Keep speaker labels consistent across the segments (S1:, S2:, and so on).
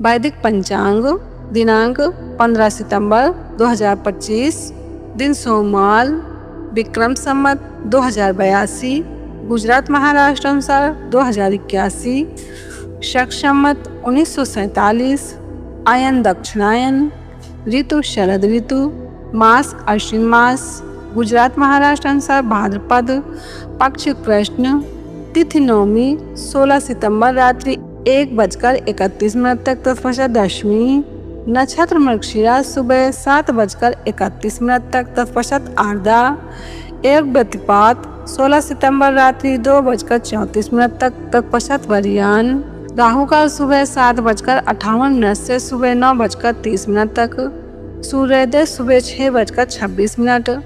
S1: वैदिक पंचांग दिनांक 15 सितंबर 2025, दिन सोमवार, विक्रम संवत 2082, गुजरात महाराष्ट्र अनुसार 2081, शक संवत 1947, आयन दक्षिणायन, ऋतु शरद ऋतु, मास अश्विन मास, गुजरात महाराष्ट्र अनुसार भाद्रपद, पक्ष कृष्ण, तिथि नवमी 16 सितंबर रात्रि 1:31 तक तत्पश्चात दशमी, नक्षत्र मृगशिरा सुबह 7:31 तक तत्पश्चात आर्द्रा, एक व्यतिपात 16 सितंबर रात्रि 2:34 तक तत्पश्चात वरियान, राहु काल सुबह 7:58 से सुबह 9:30 तक, सूर्योदय सुबह 6:26,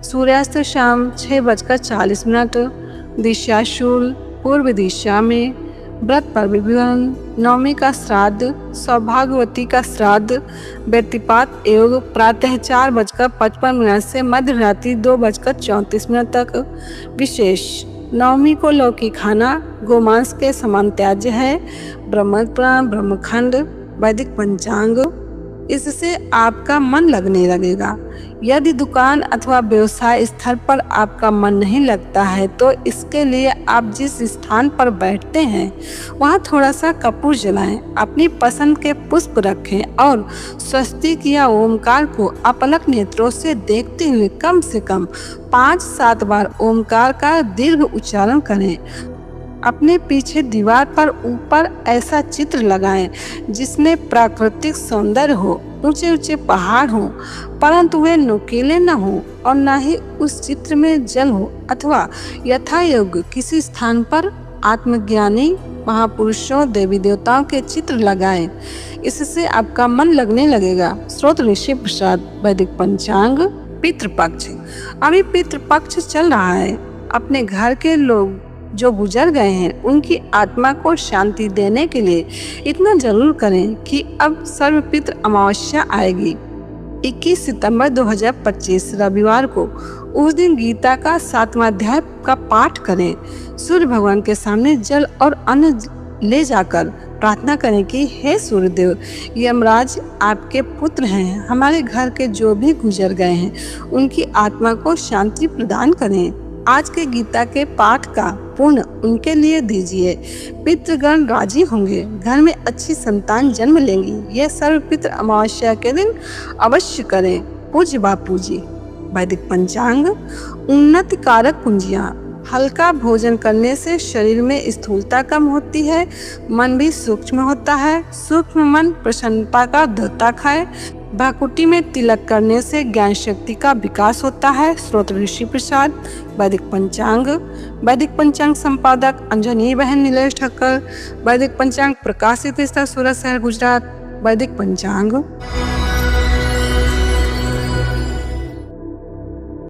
S1: सूर्यास्त शाम 6:40, दिशा शूल पूर्व दिशा में, व्रत पर विवरण, नवमी का श्राद्ध, सौभाग्यवती का श्राद्ध, व्यतिपात योग प्रातः 4:55 से मध्य रात्रि 2:34 तक, विशेष नवमी को लौकी खाना गोमांस के समान त्याज्य है। ब्रह्मपुराण ब्रह्मखंड वैदिक पंचांग, इससे आपका मन लगने लगेगा। यदि दुकान अथवा व्यवसाय स्थल पर आपका मन नहीं लगता है तो इसके लिए आप जिस स्थान पर बैठते हैं वहाँ थोड़ा सा कपूर जलाएं, अपनी पसंद के पुष्प रखें और स्वस्तिक या ओमकार को अपलक नेत्रों से देखते हुए कम से कम 5-7 बार ओमकार का दीर्घ उच्चारण करें। अपने पीछे दीवार पर ऊपर ऐसा चित्र लगाएं जिसमें प्राकृतिक सौंदर्य हो, ऊंचे ऊंचे पहाड़ हो परंतु वे नुकीले न हो और न ही उस चित्र में जल हो, अथवा यथा योग्य किसी स्थान पर आत्मज्ञानी महापुरुषों देवी देवताओं के चित्र लगाएं। इससे आपका मन लगने लगेगा। स्रोत ऋषि प्रसाद, वैदिक पंचांग। पितृपक्ष, अभी पितृपक्ष चल रहा है। अपने घर के लोग जो गुजर गए हैं उनकी आत्मा को शांति देने के लिए इतना जरूर करें कि अब सर्वपितृ अमावस्या आएगी 21 सितंबर 2025 रविवार को। उस दिन गीता का 7वां अध्याय का पाठ करें। सूर्य भगवान के सामने जल और अन्न ले जाकर प्रार्थना करें कि हे सूर्यदेव, यमराज आपके पुत्र हैं, हमारे घर के जो भी गुजर गए हैं उनकी आत्मा को शांति प्रदान करें। आज के गीता के पाठ का पुण्य उनके लिए दीजिए। पितृगण राजी होंगे, घर में अच्छी संतान जन्म लेंगी। यह सर्वपितृ अमावस्या के दिन अवश्य करें। पूज्य बापू जी। वैदिक पंचांग, उन्नति कारक कुंजियां। हल्का भोजन करने से शरीर में स्थूलता कम होती है, मन भी सूक्ष्म होता है। सूक्ष्म मन प्रसन्नता का देवता खाए। भ्राकुटी में तिलक करने से ज्ञान शक्ति का विकास होता है। स्रोत ऋषि प्रसाद, वैदिक पंचांग। वैदिक पंचांग संपादक अंजनी बहन नीलेश ठक्कर। वैदिक पंचांग प्रकाशित सूरत शहर गुजरात। वैदिक पंचांग।